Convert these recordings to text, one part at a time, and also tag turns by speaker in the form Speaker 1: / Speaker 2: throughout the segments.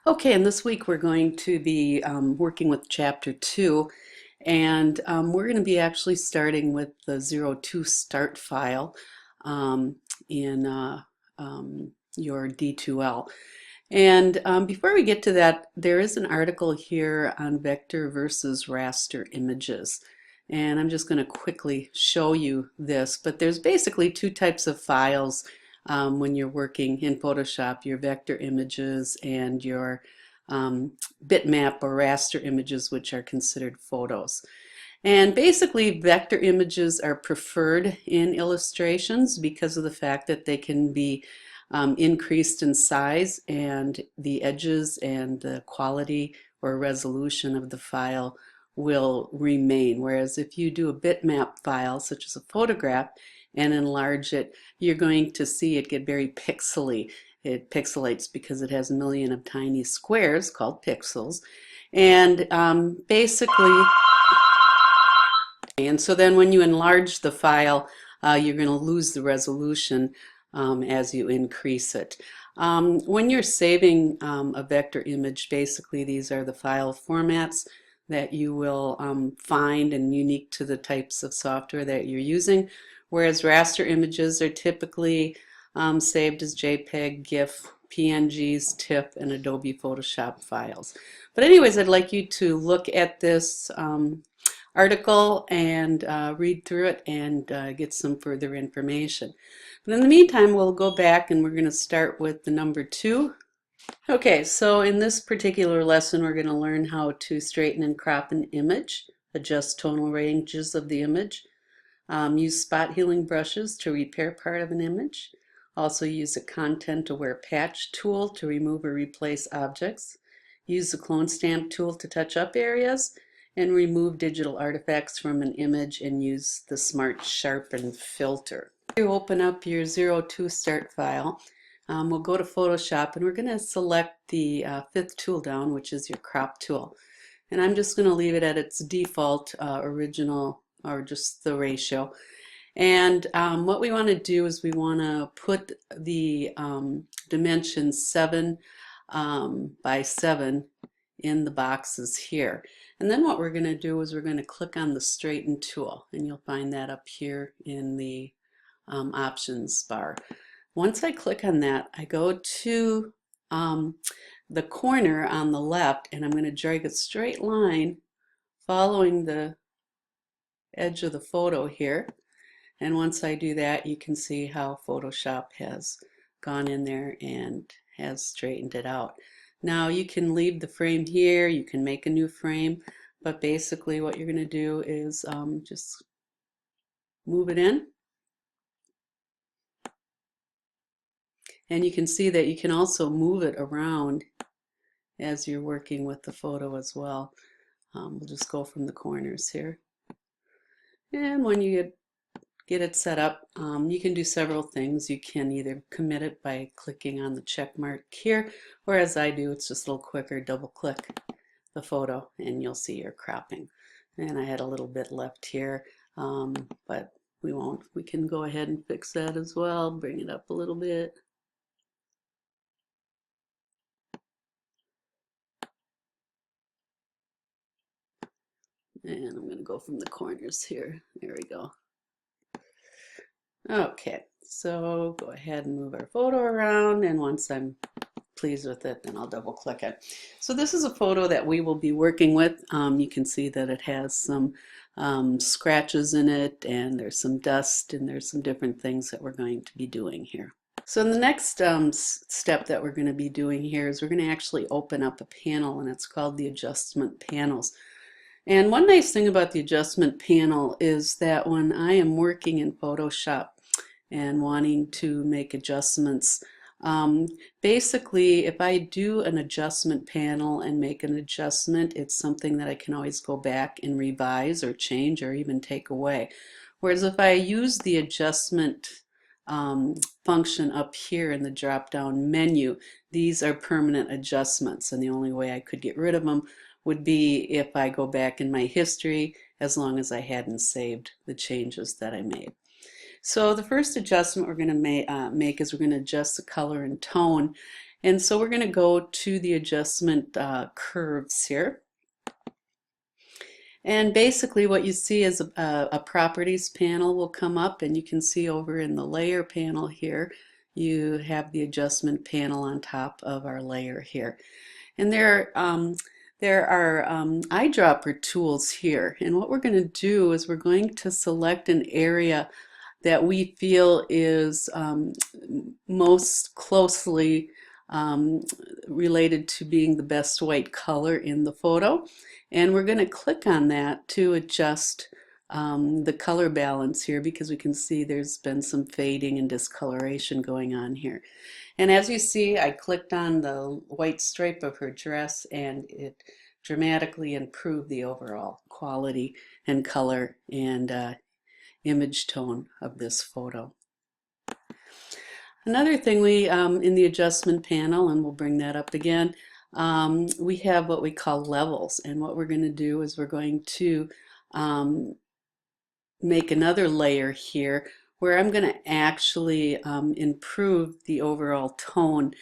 Speaker 1: Okay, and this week we're going to be working with Chapter 2, and we're going to be actually starting with the 02 start file um, in your D2L. And before we get to that, there is an article here on vector versus raster images. And I'm just going to quickly show you this, but there's basically two types of files when you're working in Photoshop, your vector images and your bitmap or raster images, which are considered photos. And basically, vector images are preferred in illustrations because of the fact that they can be increased in size and the edges and the quality or resolution of the file will remain. Whereas if you do a bitmap file, such as a photograph, and enlarge it, you're going to see it get very pixely. It pixelates because it has a million of tiny squares called pixels. And and so then when you enlarge the file, you're going to lose the resolution as you increase it. When you're saving a vector image, basically these are the file formats that you will find and unique to the types of software that you're using, whereas raster images are typically saved as JPEG, GIF, PNGs, TIFF, and Adobe Photoshop files. But anyways, I'd like you to look at this article and read through it and get some further information. But in the meantime, we'll go back and we're going to start with the number 2. Okay, so in this particular lesson, we're going to learn how to straighten and crop an image, adjust tonal ranges of the image, use spot healing brushes to repair part of an image, also use a content-aware patch tool to remove or replace objects, use the clone stamp tool to touch up areas, and remove digital artifacts from an image and use the Smart Sharpen filter. You open up your 02 start file. We'll go to Photoshop and we're going to select the 5th tool down, which is your crop tool. And I'm just going to leave it at its default original, or just the ratio. And what we want to do is we want to put the dimension 7 by 7 in the boxes here. And then what we're going to do is we're going to click on the straighten tool, and you'll find that up here in the options bar. Once I click on that, I go to the corner on the left, and I'm going to drag a straight line following the edge of the photo here. And once I do that, you can see how Photoshop has gone in there and has straightened it out. Now you can leave the frame here, you can make a new frame, but basically what you're going to do is just move it in. And you can see that you can also move it around as you're working with the photo as well. We'll just go from the corners here. And when you get it set up, you can do several things. You can either commit it by clicking on the check mark here, or as I do, it's just a little quicker, double click the photo and you'll see your cropping. And I had a little bit left here, but we can go ahead and fix that as well, bring it up a little bit. And I'm going to go from the corners here. There we go. Okay, so go ahead and move our photo around, and once I'm pleased with it, then I'll double click it. So this is a photo that we will be working with. You can see that it has some scratches in it, and there's some dust, and there's some different things that we're going to be doing here. So the next step that we're going to be doing here is we're going to actually open up a panel, and it's called the adjustment panels. And one nice thing about the adjustment panel is that when I am working in Photoshop and wanting to make adjustments, basically if I do an adjustment panel and make an adjustment, it's something that I can always go back and revise or change or even take away. Whereas if I use the adjustment function up here in the drop down menu, these are permanent adjustments, and the only way I could get rid of them would be if I go back in my history, as long as I hadn't saved the changes that I made. So the first adjustment we're going to make is we're going to adjust the color and tone. And so we're going to go to the adjustment curves here. And basically what you see is a properties panel will come up, and you can see over in the layer panel here, you have the adjustment panel on top of our layer here. And there are eyedropper tools here. And what we're going to do is we're going to select an area that we feel is most closely related to being the best white color in the photo. And we're going to click on that to adjust the color balance here, because we can see there's been some fading and discoloration going on here. And as you see, I clicked on the white stripe of her dress, and it dramatically improved the overall quality and color and image tone of this photo. Another thing we, in the adjustment panel, and we'll bring that up again, we have what we call levels. And what we're going to do is we're going to make another layer here where I'm going to actually improve the overall tone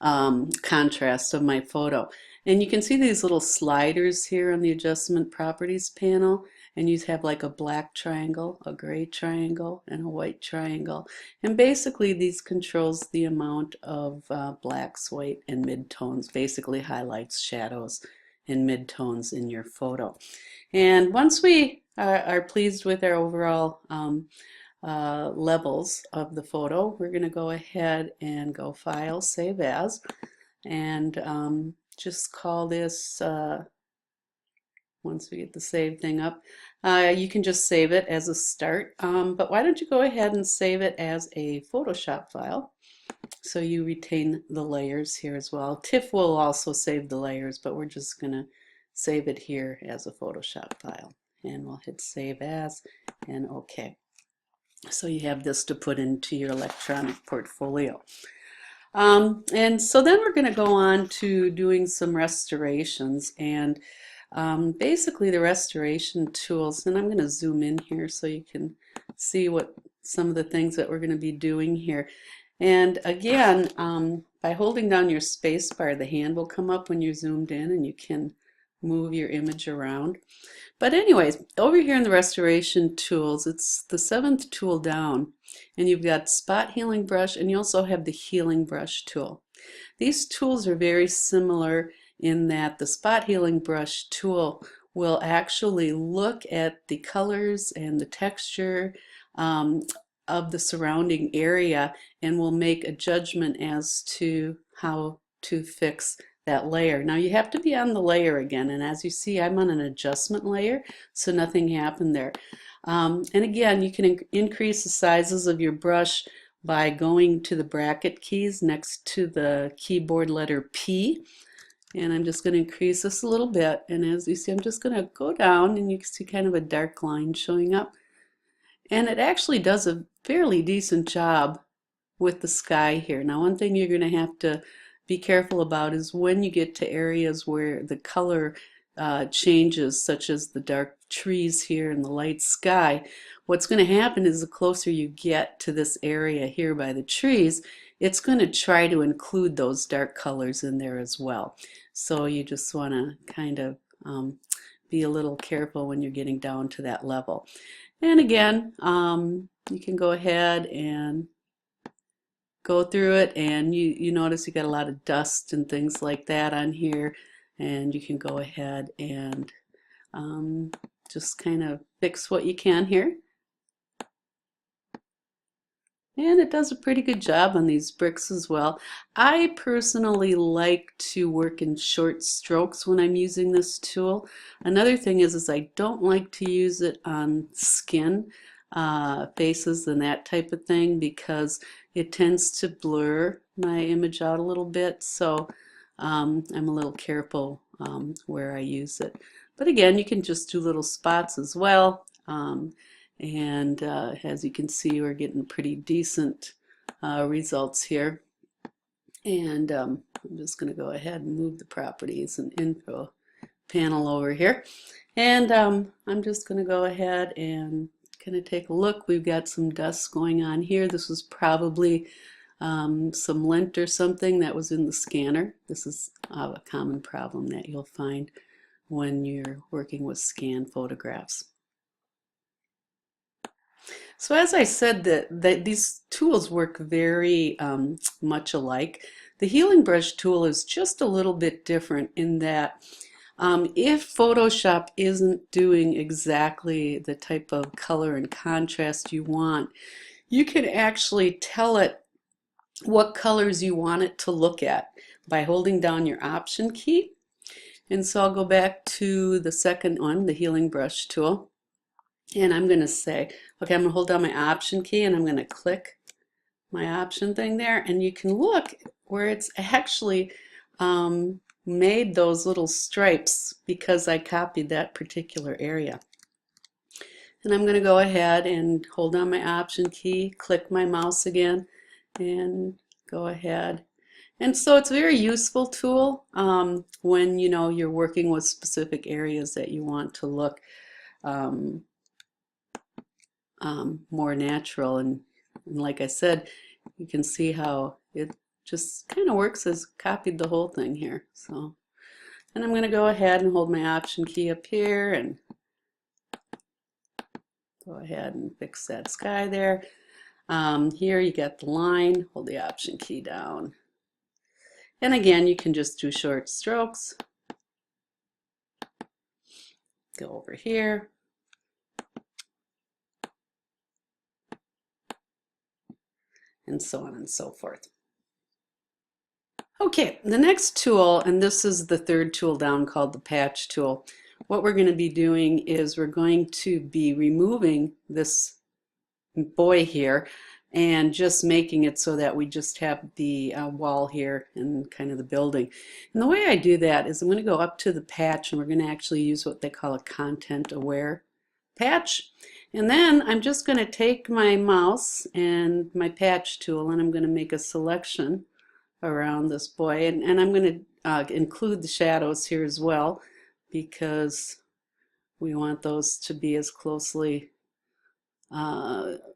Speaker 1: contrast of my photo. And you can see these little sliders here on the adjustment properties panel, and you have like a black triangle, a gray triangle, and a white triangle. And basically these controls the amount of blacks, white, and midtones, basically highlights, shadows, and midtones in your photo. And once we are pleased with our overall levels of the photo, we're going to go ahead and go File, Save As, and just call this, once we get the save thing up, you can just save it as a start, but why don't you go ahead and save it as a Photoshop file so you retain the layers here as well. TIFF will also save the layers, but we're just going to save it here as a Photoshop file. And we'll hit Save As and OK. So you have this to put into your electronic portfolio. And so then we're going to go on to doing some restorations, and basically the restoration tools, and I'm going to zoom in here so you can see what some of the things that we're going to be doing here. And again, by holding down your space bar, the hand will come up when you're zoomed in, and you can move your image around. But anyways, over here in the restoration tools, it's the 7th tool down, and you've got spot healing brush, and you also have the healing brush tool. These tools are very similar in that the spot healing brush tool will actually look at the colors and the texture of the surrounding area, and will make a judgment as to how to fix that layer. Now you have to be on the layer again, and as you see, I'm on an adjustment layer, so nothing happened there. And again, you can increase the sizes of your brush by going to the bracket keys next to the keyboard letter P. And I'm just going to increase this a little bit, and as you see, I'm just going to go down, and you can see kind of a dark line showing up. And it actually does a fairly decent job with the sky here. Now, one thing you're going to have to be careful about is when you get to areas where the color changes, such as the dark trees here and the light sky, what's going to happen is the closer you get to this area here by the trees, it's going to try to include those dark colors in there as well. So you just want to kind of be a little careful when you're getting down to that level. And again, you can go ahead and go through it, and you notice you got a lot of dust and things like that on here, and you can go ahead and just kind of fix what you can here. And it does a pretty good job on these bricks as well. I personally like to work in short strokes when I'm using this tool. Another thing is I don't like to use it on skin, faces and that type of thing, because it tends to blur my image out a little bit. So I'm a little careful where I use it. But again, you can just do little spots as well. And as you can see, we're getting pretty decent results here. And I'm just going to go ahead and move the properties and info panel over here. And I'm just going to go ahead and kind of take a look. We've got some dust going on here. This was probably some lint or something that was in the scanner. This is a common problem that you'll find when you're working with scan photographs. So as I said, that these tools work very much alike. The healing brush tool is just a little bit different in that if Photoshop isn't doing exactly the type of color and contrast you want, you can actually tell it what colors you want it to look at by holding down your Option key. And so I'll go back to the second one, the healing brush tool, and I'm going to say, okay, I'm going to hold down my Option key and I'm going to click my option thing there, and you can look where it's actually made those little stripes because I copied that particular area. And I'm going to go ahead and hold down my Option key, click my mouse again, and go ahead. And so it's a very useful tool when you're working with specific areas that you want to look more natural. And like I said, you can see how it just kind of works as copied the whole thing here. So, and I'm going to go ahead and hold my Option key up here and go ahead and fix that sky there. Here you got the line, hold the Option key down. And again, you can just do short strokes. Go over here. And so on and so forth. Okay, the next tool, and this is the third tool down, called the patch tool. What we're going to be doing is we're going to be removing this boy here and just making it so that we just have the wall here and kind of the building. And the way I do that is I'm going to go up to the patch, and we're going to actually use what they call a content aware patch. And then I'm just going to take my mouse and my patch tool, and I'm going to make a selection around this boy, and I'm going to include the shadows here as well, because we want those to be as closely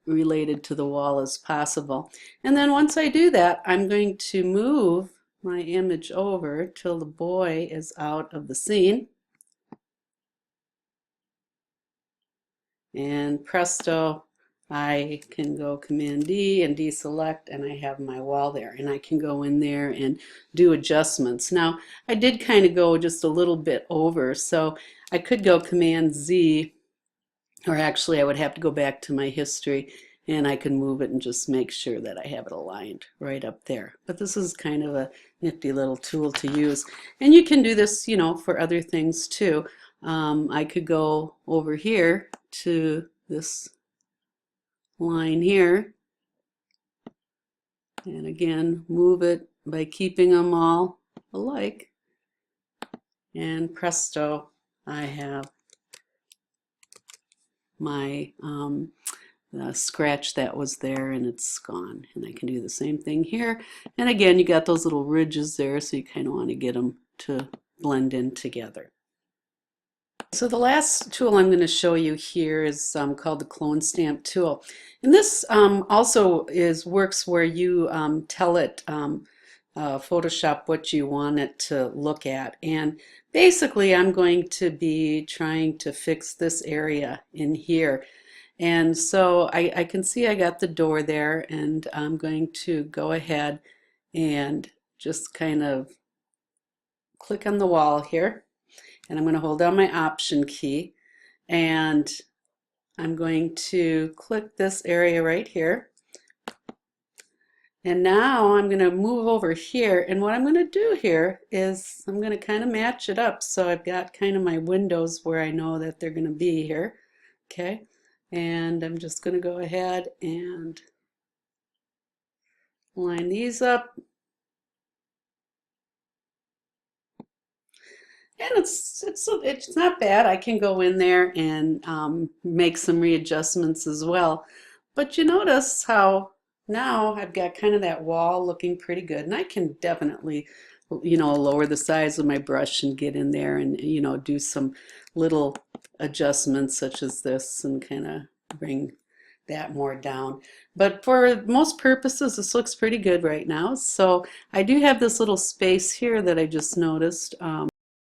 Speaker 1: related to the wall as possible. And then once I do that, I'm going to move my image over till the boy is out of the scene. And presto, I can go Command D and deselect, and I have my wall there, and I can go in there and do adjustments. Now, I did kind of go just a little bit over, so I could go Command Z, or actually I would have to go back to my history, and I can move it and just make sure that I have it aligned right up there. But this is kind of a nifty little tool to use, and you can do this, for other things too. I could go over here to this line here, and again move it by keeping them all alike, and presto, I have my scratch that was there, and it's gone. And I can do the same thing here, and again you got those little ridges there, so you kind of want to get them to blend in together. So the last tool I'm going to show you here is called the clone stamp tool, and this also works where you tell it Photoshop what you want it to look at, and basically I'm going to be trying to fix this area in here. And so I can see I got the door there, and I'm going to go ahead and just kind of click on the wall here. And I'm going to hold down my Option key, and I'm going to click this area right here. And now I'm going to move over here, and what I'm going to do here is I'm going to kind of match it up so I've got kind of my windows where I know that they're going to be here. Okay, and I'm just going to go ahead and line these up. And it's not bad. I can go in there and make some readjustments as well. But you notice how now I've got kind of that wall looking pretty good, and I can definitely, lower the size of my brush and get in there and do some little adjustments such as this, and kind of bring that more down. But for most purposes, this looks pretty good right now. So I do have this little space here that I just noticed.